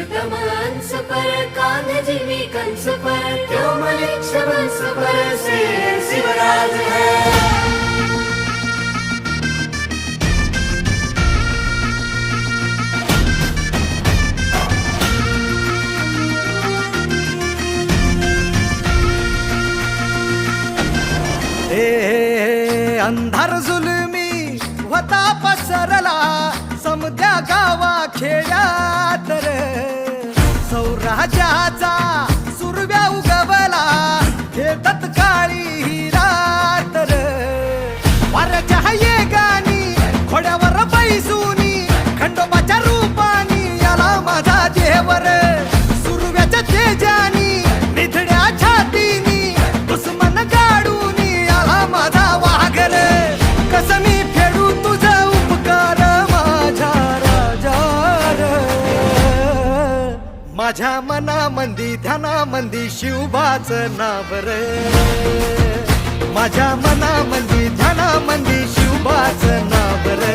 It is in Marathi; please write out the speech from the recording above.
कंस पर कान्हजी मी कंस पर क्यों मलिक्ष वंश पर से शिवराज है। अंधार जुलमी होता पसरला समद्या गावा खेड्यात रे सौराज्याचा सुरव्या उगवला हे तत्काळी ही रात रे वाऱ्याच्या येगानी खोड्यावर बैसूनी खंडोबाच्या रूपानी याला माझा देवर सुरव्याच्या तेजानी निधड्या छातीनी दुश्मन गाडूनी याला माझा वाघर कस मी फेडू तुझा उपकार माझ्या राजा माझ्या मनामंदी ध्यानामंदी शिवबाच नाव रे माझ्या मनामंदी ध्यानामंदी शिवबाच नाव रे।